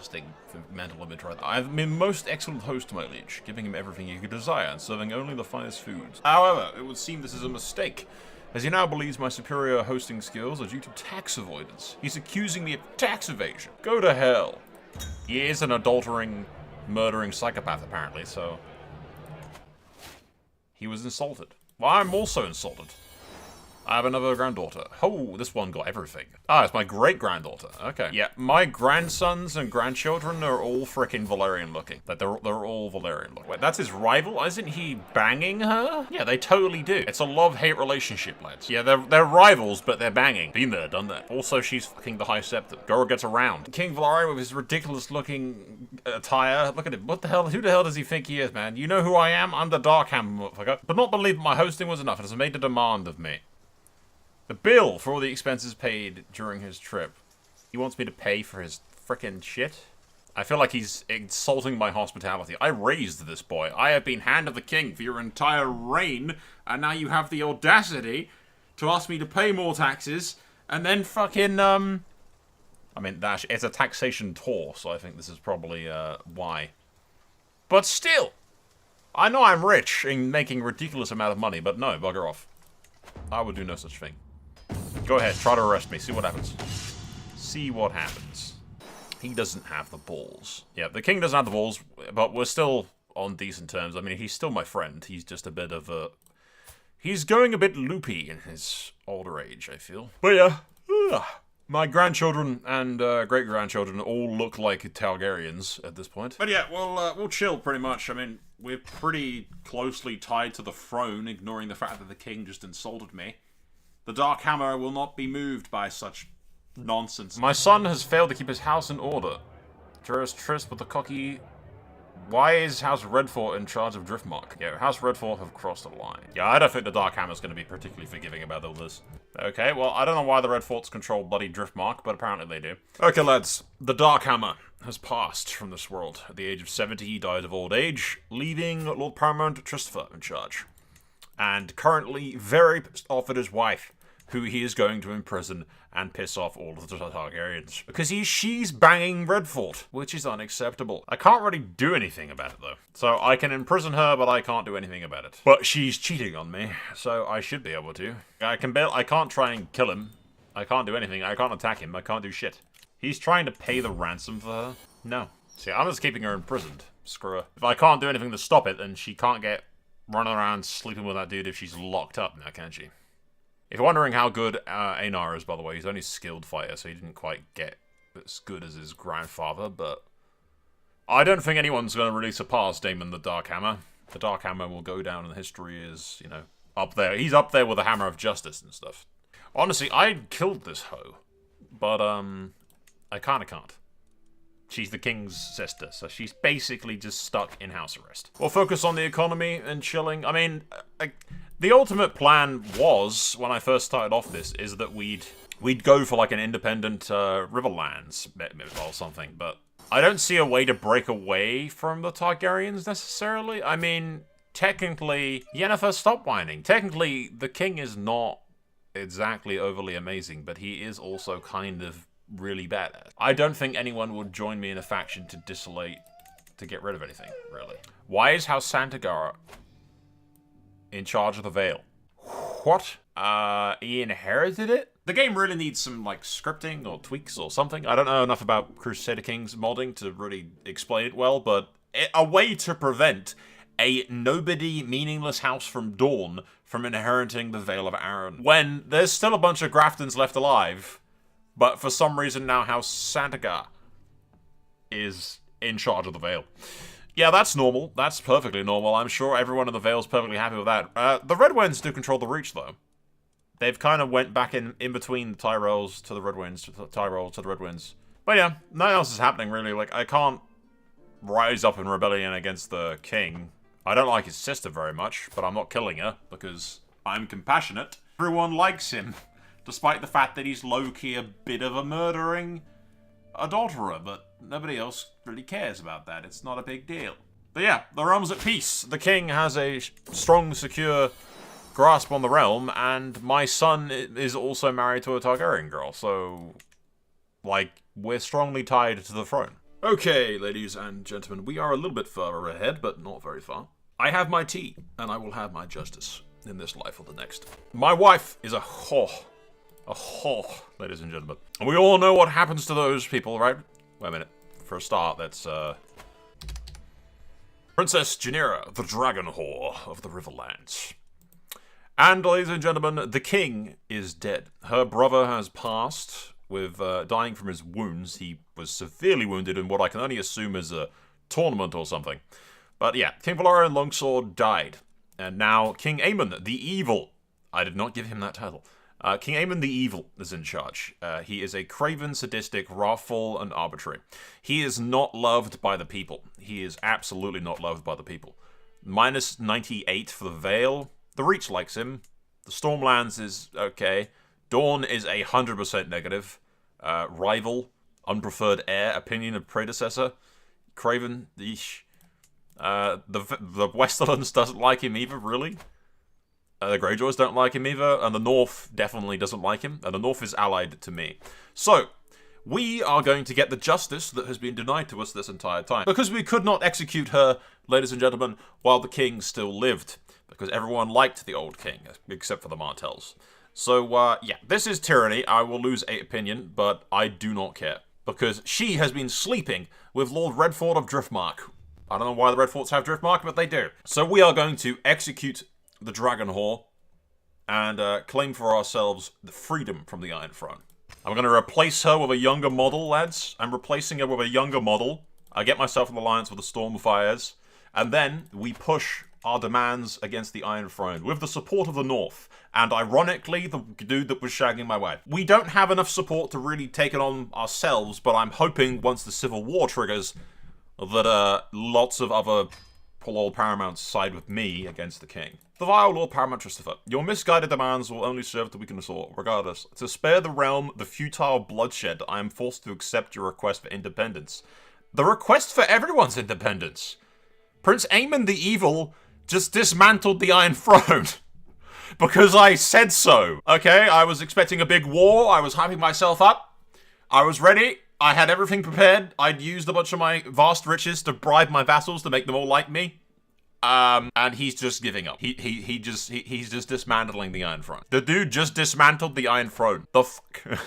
disgusting mental image right there. I've been most excellent host to my liege, giving him everything he could desire and serving only the finest foods. However, it would seem this is a mistake, as he now believes my superior hosting skills are due to tax avoidance. He's accusing me of tax evasion. Go to hell. He is an adultering, murdering psychopath, apparently, so... He was insulted. Well, I'm also insulted. I have another granddaughter. Oh, this one got everything. Ah, it's my great-granddaughter. Okay. Yeah, my grandsons and grandchildren are all frickin' Valerian looking. Like, they're all Valerian looking. Wait, that's his rival? Isn't he banging her? Yeah, they totally do. It's a love-hate relationship, lads. Yeah, they're rivals, but they're banging. Been there, done that. Also, she's fucking the High Septon. Girl gets around. King Valerian with his ridiculous-looking attire. Look at him. What the hell? Who the hell does he think he is, man? You know who I am? I'm the Darkhammer, motherfucker. But not believe my hosting was enough and has made a demand of me. The bill for all the expenses paid during his trip. He wants me to pay for his frickin' shit? I feel like he's insulting my hospitality. I raised this boy. I have been Hand of the King for your entire reign, and now you have the audacity to ask me to pay more taxes, and then fucking, I mean, it's a taxation tour, so I think this is probably, why. But still! I know I'm rich in making a ridiculous amount of money, but no, bugger off. I would do no such thing. Go ahead, try to arrest me. See what happens. See what happens. He doesn't have the balls. Yeah, the king doesn't have the balls, but we're still on decent terms. I mean, he's still my friend. He's just a bit of a... He's going a bit loopy in his older age, I feel. But yeah, my grandchildren and great-grandchildren all look like Targaryens at this point. But yeah, we'll chill pretty much. I mean, we're pretty closely tied to the throne, ignoring the fact that the king just insulted me. The Darkhammer will not be moved by such nonsense. My son has failed to keep his house in order. Jurist tryst with the cocky... Why is House Redfort in charge of Driftmark? Yeah, House Redfort have crossed the line. Yeah, I don't think the Darkhammer's going to be particularly forgiving about all this. Okay, well, I don't know why the Redforts control bloody Driftmark, but apparently they do. Okay, lads, the Darkhammer has passed from this world. At the age of 70, he died of old age, leaving Lord Paramount Tristfer in charge. And currently very pissed off at his wife, who he is going to imprison and piss off all of the Targaryens. Because she's banging Redfort, which is unacceptable. I can't really do anything about it, though. So I can imprison her, but I can't do anything about it. But she's cheating on me, so I should be able to. I can't try and kill him. I can't do anything. I can't attack him. I can't do shit. He's trying to pay the ransom for her. No. See, I'm just keeping her imprisoned. Screw her. If I can't do anything to stop it, then she can't get running around sleeping with that dude if she's locked up now, can she? If you're wondering how good Einar is, by the way, he's only a skilled fighter, so he didn't quite get as good as his grandfather, but I don't think anyone's going to really surpass Daemon the Darkhammer. The Darkhammer will go down in history as, you know, up there. He's up there with the Hammer of Justice and stuff. Honestly, I killed this hoe, but, I kinda can't. She's the king's sister, so she's basically just stuck in house arrest. We'll focus on the economy and chilling. I mean, the ultimate plan was, when I first started off this, is that we'd go for like an independent Riverlands or something, but I don't see a way to break away from the Targaryens necessarily. I mean, technically, Yennefer, stop whining. Technically, the king is not exactly overly amazing, but he is also kind of really badass. I don't think anyone would join me in a faction to dissolate, to get rid of anything, really. Why is House Santagar in charge of the Vale? What? He inherited it? The game really needs some, like, scripting or tweaks or something. I don't know enough about Crusader Kings modding to really explain it well, but a way to prevent a nobody, meaningless house from Dawn from inheriting the Vale of Arryn. When there's still a bunch of Graftons left alive, but for some reason now House Santagar is in charge of the Vale. Yeah, that's normal. That's perfectly normal. I'm sure everyone in the Vale's perfectly happy with that. The Red Winds do control the Reach, though. They've kind of went back in between the Tyrells to the Red Winds, to the Tyrell to the Red Winds. But yeah, nothing else is happening, really. Like, I can't rise up in rebellion against the king. I don't like his sister very much, but I'm not killing her, because I'm compassionate. Everyone likes him, despite the fact that he's low-key a bit of a murdering adulterer, but nobody else really cares about that. It's not a big deal. But yeah, the realm's at peace. The king has a strong, secure grasp on the realm, and my son is also married to a Targaryen girl, so, like, we're strongly tied to the throne. Okay, ladies and gentlemen, we are a little bit further ahead, but not very far. I have my tea, and I will have my justice in this life or the next. My wife is a whore. A whore, ladies and gentlemen. And we all know what happens to those people, right? Wait a minute. For a start, that's, Princess Janira, the dragon whore of the Riverlands. And, ladies and gentlemen, the king is dead. Her brother has passed with dying from his wounds. He was severely wounded in what I can only assume is a tournament or something. But yeah, King Valerian Longsword died. And now King Aemon the Evil. I did not give him that title. King Aemon the Evil is in charge. He is a craven, sadistic, wrathful, and arbitrary. He is not loved by the people. He is absolutely not loved by the people. Minus 98 for the Vale. The Reach likes him. The Stormlands is okay. Dawn is 100% negative. Rival, unpreferred heir, opinion of predecessor. Craven, eesh. The Westerlands doesn't like him either, really. The Greyjoys don't like him either, and the North definitely doesn't like him, and the North is allied to me. So, we are going to get the justice that has been denied to us this entire time. Because we could not execute her, ladies and gentlemen, while the king still lived. Because everyone liked the old king, except for the Martells. So, yeah, this is tyranny. I will lose a opinion, but I do not care. Because she has been sleeping with Lord Redfort of Driftmark. I don't know why the Redforts have Driftmark, but they do. So we are going to execute the Dragon Whore and claim for ourselves the freedom from the Iron Throne. I'm going to replace her with a younger model, lads. I'm replacing her with a younger model. I get myself an alliance with the Stormfires. And then we push our demands against the Iron Throne with the support of the North. And ironically, the dude that was shagging my wife. We don't have enough support to really take it on ourselves, but I'm hoping once the Civil War triggers that lots of other poor old Paramounts side with me against the king. The vile Lord Paramount Christopher, your misguided demands will only serve to weaken us all. Regardless, to spare the realm the futile bloodshed, I am forced to accept your request for independence. The request for everyone's independence? Prince Aemon the Evil just dismantled the Iron Throne. Because I said so. Okay, I was expecting a big war, I was hyping myself up, I was ready, I had everything prepared, I'd used a bunch of my vast riches to bribe my vassals to make them all like me. And he's just giving up. He's just dismantling the Iron Throne. The dude just dismantled the Iron Throne. The fuck?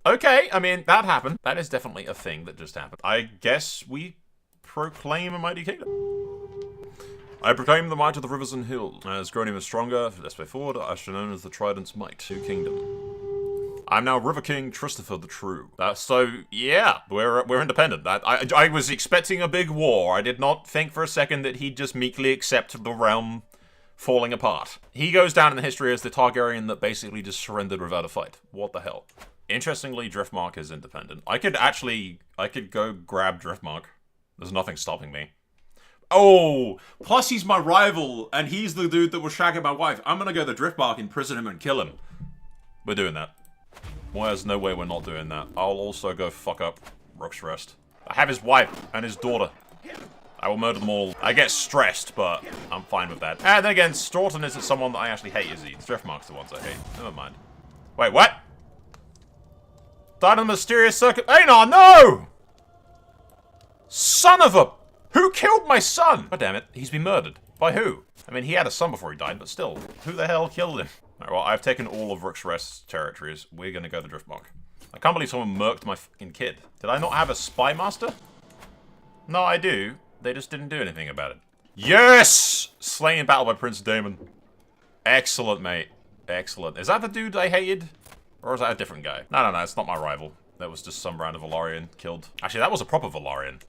Okay, I mean, that happened. That is definitely a thing that just happened. I guess we proclaim a mighty kingdom. I proclaim the might of the rivers and hills. As grown even stronger, for this way forward, I shall known as the Trident's might. New kingdom. I'm now River King Christopher the True. So, yeah, we're independent. I was expecting a big war. I did not think for a second that he'd just meekly accept the realm falling apart. He goes down in history as the Targaryen that basically just surrendered without a fight. What the hell? Interestingly, Driftmark is independent. I could go grab Driftmark. There's nothing stopping me. Oh, plus he's my rival, and he's the dude that was shagging my wife. I'm gonna go to Driftmark, imprison him, and kill him. We're doing that. Well, there's no way we're not doing that. I'll also go fuck up Rook's Rest. I have his wife and his daughter. I will murder them all. I get stressed, but I'm fine with that. And then again, Stoughton isn't someone that I actually hate, is he? Driftmark's the ones I hate. Never mind. Wait, what? Died in a mysterious circuit. Aenon, no! Son of a... Who killed my son? God damn it, he's been murdered. By who? I mean, he had a son before he died, but still, who the hell killed him? Alright, well, I've taken all of Rook's Rest's territories. We're gonna go to Driftmark. I can't believe someone murked my fucking kid. Did I not have a spy master? No, I do. They just didn't do anything about it. Yes! Slain in battle by Prince Daemon. Excellent, mate. Excellent. Is that the dude I hated? Or is that a different guy? No, it's not my rival. That was just some random Velaryon killed. Actually, that was a proper Velaryon.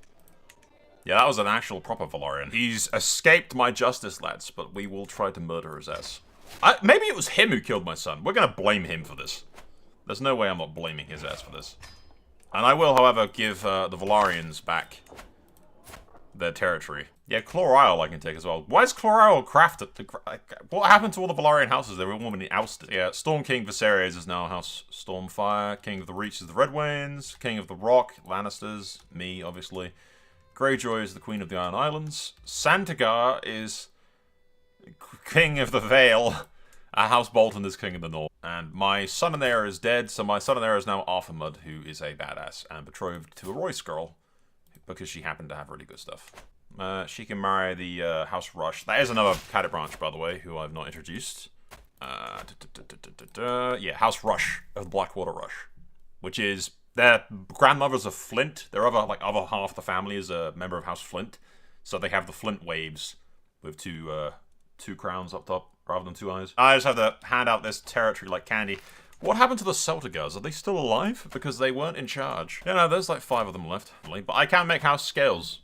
Yeah, that was an actual proper Velaryon. He's escaped my justice, lads, but we will try to murder his ass. Maybe it was him who killed my son. We're gonna blame him for this. There's no way I'm not blaming his ass for this. And I will, however, give the Velaryons back their territory. Yeah, Clore Isle I can take as well. Why is Clore Isle crafted? What happened to all the Velaryon houses? They were all been ousted. Yeah, Storm King Viserys is now House Stormfire. King of the Reach is the Redwaynes. King of the Rock, Lannisters. Me, obviously. Greyjoy is the Queen of the Iron Islands. Santagar is King of the Vale. House Bolton is king of the north. And my son and heir is dead, so my son and heir is now Arthurmud, who is a badass and betrothed to a Royce girl because she happened to have really good stuff. She can marry the House Rush. That is another cadet branch, by the way, who I've not introduced. Yeah, House Rush of the Blackwater Rush, which is their grandmother's a Flint. Their other half of the family is a member of House Flint, so they have the Flint waves with two crowns up top rather than two eyes. I just have to hand out this territory like candy. What happened to the Celtigars? Are they still alive? Because they weren't in charge. Yeah, no, there's like 5 of them left. But I can make House Scales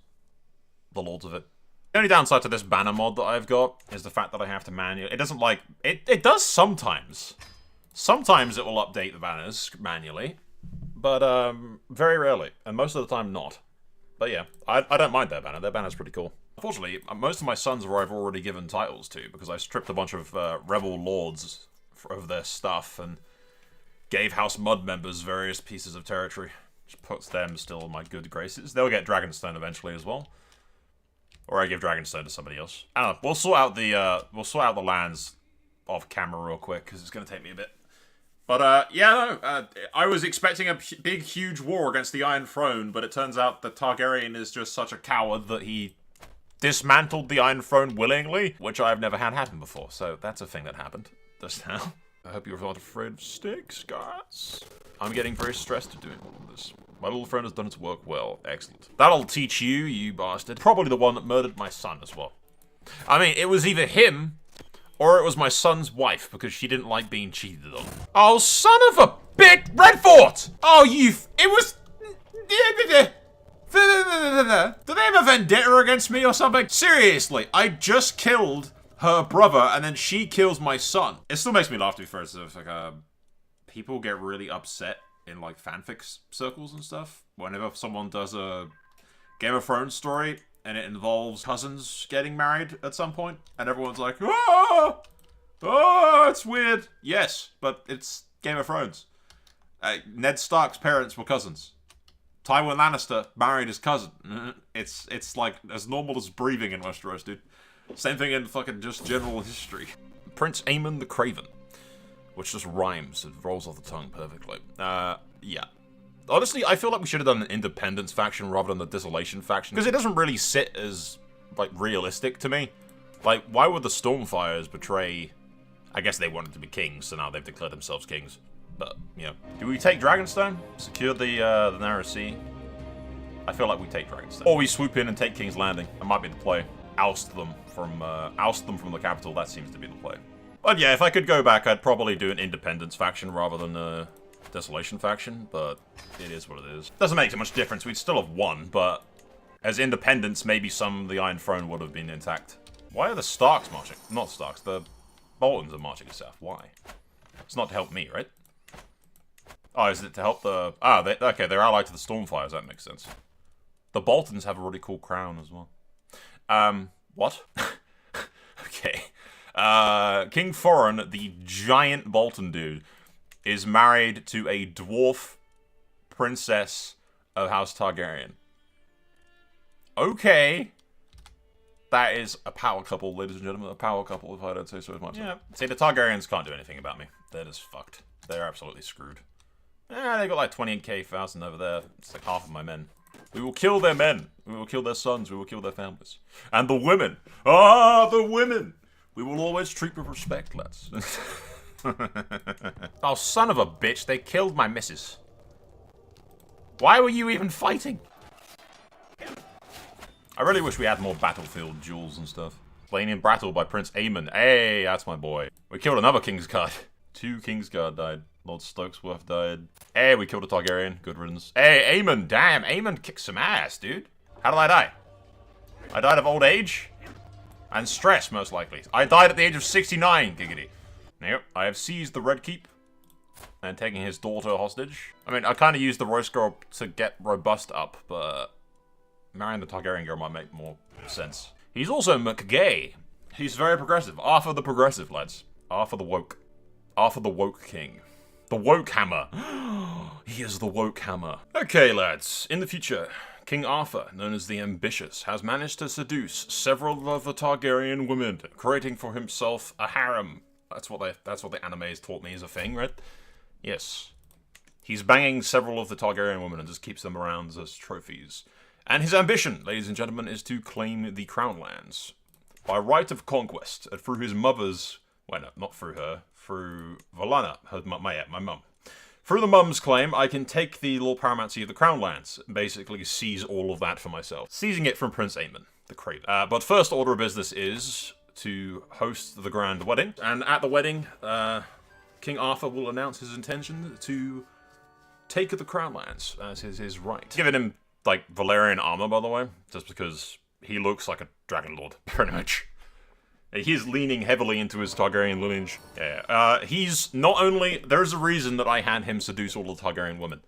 the lords of it. The only downside to this banner mod that I've got is the fact that I have to manually... It doesn't like... It does sometimes. Sometimes it will update the banners manually. But very rarely. And most of the time not. But yeah, I don't mind their banner. Their banner's pretty cool. Unfortunately, most of my sons I've already given titles to because I stripped a bunch of rebel lords of their stuff and gave House Mud members various pieces of territory. Which puts them still in my good graces. They'll get Dragonstone eventually as well. Or I give Dragonstone to somebody else. I don't know. We'll sort out the lands off camera real quick because it's going to take me a bit. But yeah, no, I was expecting a big, huge war against the Iron Throne, but it turns out that Targaryen is just such a coward that he dismantled the Iron Throne willingly, which I've never had happen before. So that's a thing that happened just now. I hope you're not afraid of sticks, guys. I'm getting very stressed doing all of this. My little friend has done its work well. Excellent. That'll teach you, you bastard. Probably the one that murdered my son as well. I mean, it was either him or it was my son's wife because she didn't like being cheated on. Oh, son of a bitch! Redfort! Oh, it was... Do they have a vendetta against me or something? Seriously, I just killed her brother and then she kills my son. It still makes me laugh to be fair. It's like, people get really upset in like fanfics circles and stuff whenever someone does a Game of Thrones story and it involves cousins getting married at some point and everyone's like, oh, it's weird. Yes, but it's Game of Thrones. Ned Stark's parents were cousins. Tywin Lannister married his cousin. It's like as normal as breathing in Westeros, dude. Same thing in fucking just general history. Prince Aemon the Craven. Which just rhymes. It rolls off the tongue perfectly. Yeah. Honestly, I feel like we should have done an Independence faction rather than the Dissolution faction. Because it doesn't really sit as, like, realistic to me. Like, why would the Stormfires betray... I guess they wanted to be kings, so now they've declared themselves kings. But, you know. Do we take Dragonstone? Secure the Narrow Sea? I feel like we take Dragonstone. Or we swoop in and take King's Landing. That might be the play. Oust them from the capital. That seems to be the play. But yeah, if I could go back, I'd probably do an Independence faction rather than a Desolation faction, but it is what it is. Doesn't make too much difference, we'd still have won, but as Independence, maybe some of the Iron Throne would have been intact. Why are the Starks marching? Not Starks, the Boltons are marching south. Why? It's not to help me, right? Oh, is it to help the... okay, they're allied to the Stormfires, that makes sense. The Boltons have a really cool crown as well. What? Okay. King Thorin, the giant Bolton dude, is married to a dwarf princess of House Targaryen. Okay. That is a power couple, ladies and gentlemen. A power couple, if I don't say so much. Yeah. See, the Targaryens can't do anything about me. They're just fucked. They're absolutely screwed. They've got like 20,000 over there. It's like half of my men. We will kill their men. We will kill their sons. We will kill their families. And the women. Ah, the women. We will always treat with respect, lads. Oh, son of a bitch. They killed my missus. Why were you even fighting? I really wish we had more battlefield duels and stuff. Slain in battle by Prince Aemon. Hey, that's my boy. We killed another Kingsguard. 2 Kingsguard died. Lord Stokesworth died. Hey, we killed a Targaryen. Good riddance. Hey, Aemon. Damn, Aemon kicked some ass, dude. How did I die? I died of old age? And stress, most likely. I died at the age of 69, giggity. Yep, I have seized the Red Keep. And taking his daughter hostage. I mean, I kind of used the Royce girl to get robust up, but... marrying the Targaryen girl might make more sense. He's also McGay. He's very progressive. Arthur the Progressive, lads. Arthur the Woke. Arthur the Woke King. The Woke Hammer. He is the Woke Hammer. Okay, lads. In the future, King Arthur, known as the Ambitious, has managed to seduce several of the Targaryen women, creating for himself a harem That's what the animes taught me is a thing, right? Yes. He's banging several of the Targaryen women and just keeps them around as trophies. And his ambition, ladies and gentlemen, is to claim the Crownlands. By right of conquest, and through his mother's... Well, no, not through her. Through Valana, my mum. Through the mum's claim, I can take the Lord Paramountcy of the Crownlands, and basically seize all of that for myself. Seizing it from Prince Aemon, the Craven. But first order of business is to host the grand wedding. And at the wedding, King Arthur will announce his intention to take the Crownlands as his right. Giving him, like, Valyrian armor, by the way, just because he looks like a Dragon Lord, pretty much. He's leaning heavily into his Targaryen lineage. Yeah, he's not only... There's a reason that I had him seduce all the Targaryen women.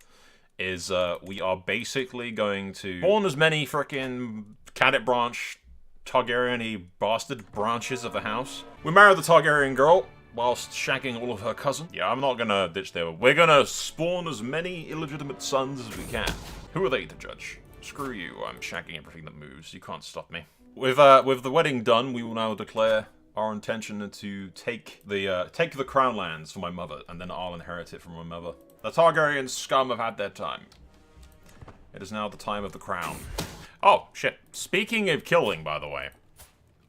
Is, we are basically going to spawn as many frickin' Cadet branch, Targaryen-y bastard branches of the house. We marry the Targaryen girl, whilst shagging all of her cousin. Yeah, I'm not gonna ditch there. We're gonna spawn as many illegitimate sons as we can. Who are they to judge? Screw you, I'm shagging everything that moves. You can't stop me. With the wedding done, we will now declare our intention to take the Crownlands for my mother, and then I'll inherit it from my mother. The Targaryen scum have had their time. It is now the time of the crown. Oh, shit. Speaking of killing, by the way,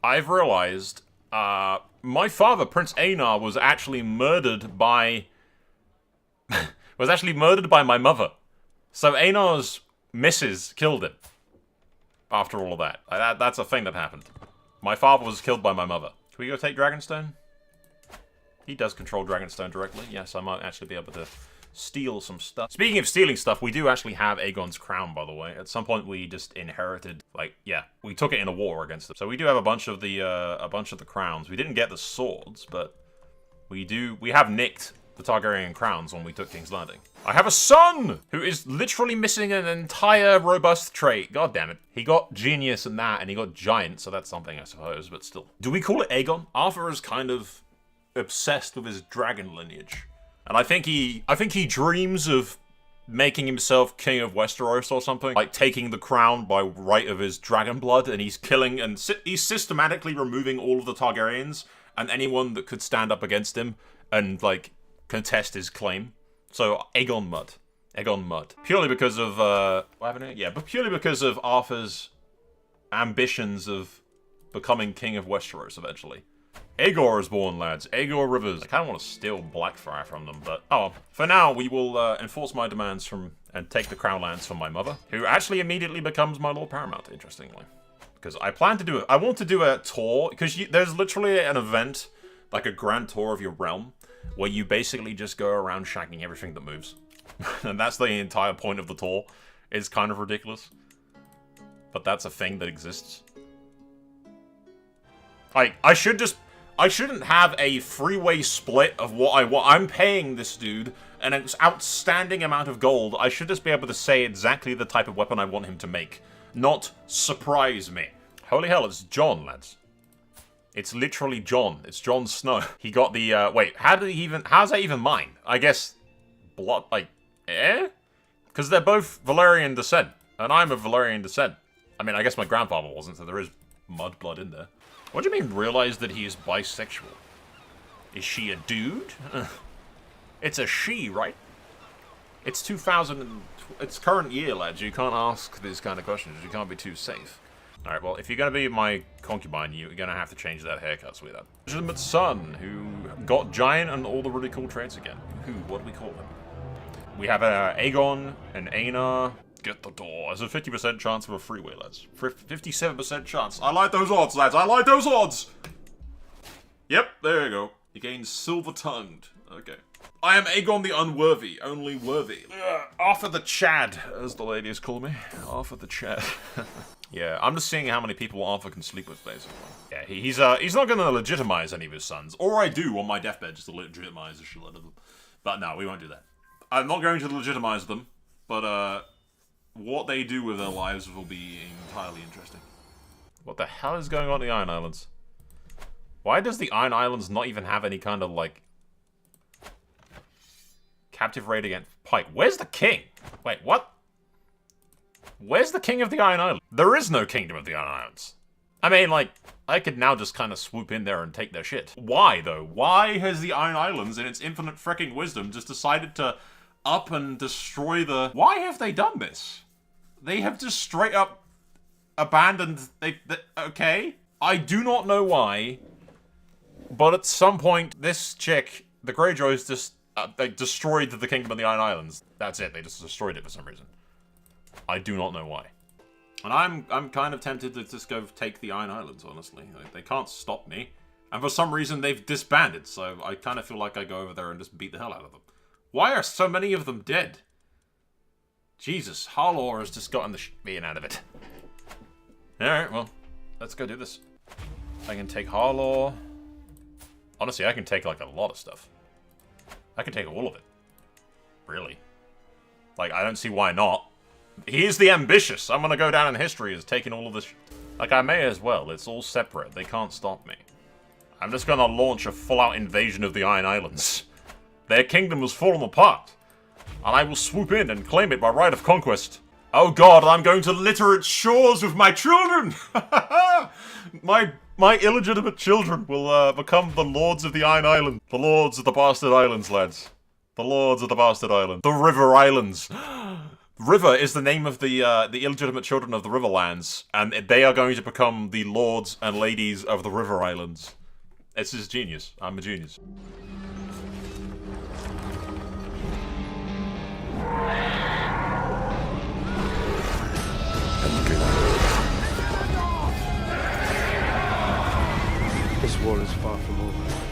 I've realized, my father, Prince Aenar, was actually murdered by... my mother. So Aenar's missus killed him. After all of that. That's a thing that happened. My father was killed by my mother. Can we go take Dragonstone? He does control Dragonstone directly. Yes, I might actually be able to steal some stuff. Speaking of stealing stuff, we do actually have Aegon's crown, by the way. At some point, we just inherited, like, yeah, we took it in a war against them. So we do have a bunch of the crowns. We didn't get the swords, but we have nicked the Targaryen crowns when we took King's Landing. I have a son who is literally missing an entire robust trait. God damn it. He got genius in that, and he got giant, so that's something, I suppose, but still. Do we call it Aegon? Arthur is kind of obsessed with his dragon lineage. And I think he dreams of making himself king of Westeros or something. Like taking the crown by right of his dragon blood, and he's killing and he's systematically removing all of the Targaryens and anyone that could stand up against him and, like, contest his claim. So, Aegon Mud. Aegon Mud. Purely because of, what happened? Yeah, but purely because of Arthur's ambitions of becoming king of Westeros eventually. Aegor is born, lads. Aegor Rivers. I kind of want to steal Blackfire from them, but... Oh, for now, we will enforce my demands from... and take the Crownlands from my mother, who actually immediately becomes my Lord Paramount, interestingly. Because I plan to do it. I want to do a tour, because there's literally an event, like a grand tour of your realm, where you basically just go around shagging everything that moves. And that's the entire point of the tour. It's kind of ridiculous. But that's a thing that exists. I shouldn't have a freeway split of what I want. I'm paying this dude an outstanding amount of gold. I should just be able to say exactly the type of weapon I want him to make. Not surprise me. Holy hell, it's Jon, lads. It's literally Jon. It's Jon Snow. He got the, wait, how's that even mine? I guess, blood, like, Because they're both Valyrian descent, and I'm of Valyrian descent. I mean, I guess my grandfather wasn't, so there is mud blood in there. What do you mean, realize that he is bisexual? Is she a dude? It's a she, right? It's 2000, it's current year, lads. You can't ask these kind of questions. You can't be too safe. Alright, well, if you're going to be my concubine, you're going to have to change that haircut, sweetheart. Legitimate son, who got giant and all the really cool traits again. Who? What do we call him? We have Aegon and Aenor. Get the door. There's a 50% chance of a freeway, lads. 57% chance. I like those odds, lads. I like those odds! Yep, there you go. You gain silver-tongued. Okay. I am Aegon the Unworthy, only worthy. Arthur the Chad, as the ladies call me. Arthur the Chad. Yeah, I'm just seeing how many people Arthur can sleep with, basically. Yeah, he's not going to legitimize any of his sons. Or I do on my deathbed, just to legitimize the shit out of them. But no, we won't do that. I'm not going to legitimize them, but what they do with their lives will be entirely interesting. What the hell is going on in the Iron Islands? Why does the Iron Islands not even have any kind of, like, captive raid against Pike? Where's the king? Wait, what? Where's the king of the Iron Islands? There is no kingdom of the Iron Islands. I mean, like, I could now just kind of swoop in there and take their shit. Why, though? Why has the Iron Islands, in its infinite freaking wisdom, just decided to up and destroy the... Why have they done this? They have just straight up abandoned... Okay? I do not know why, but at some point, this chick, the Greyjoys, just... they destroyed the Kingdom of the Iron Islands. That's it. They just destroyed it for some reason. I do not know why. And I'm kind of tempted to just go take the Iron Islands, honestly. Like, they can't stop me. And for some reason, they've disbanded, so I kind of feel like I go over there and just beat the hell out of them. Why are so many of them dead? Jesus, Harlaw has just gotten the being out of it. Alright, well, let's go do this. I can take Harlaw. Honestly, I can take, like, a lot of stuff. I can take all of it. Really. Like, I don't see why not. He's the ambitious. I'm gonna go down in history as taking all of this. Like, I may as well. It's all separate. They can't stop me. I'm just gonna launch a full-out invasion of the Iron Islands. Their kingdom has fallen apart. And I will swoop in and claim it by right of conquest. Oh god, I'm going to litter its shores with my children! My illegitimate children will become the lords of the Iron Island. The lords of the Bastard Islands, lads. The lords of the Bastard Island. The River Islands. River is the name of the illegitimate children of the Riverlands, and they are going to become the lords and ladies of the River Islands. This is genius. I'm a genius. This war is far from over.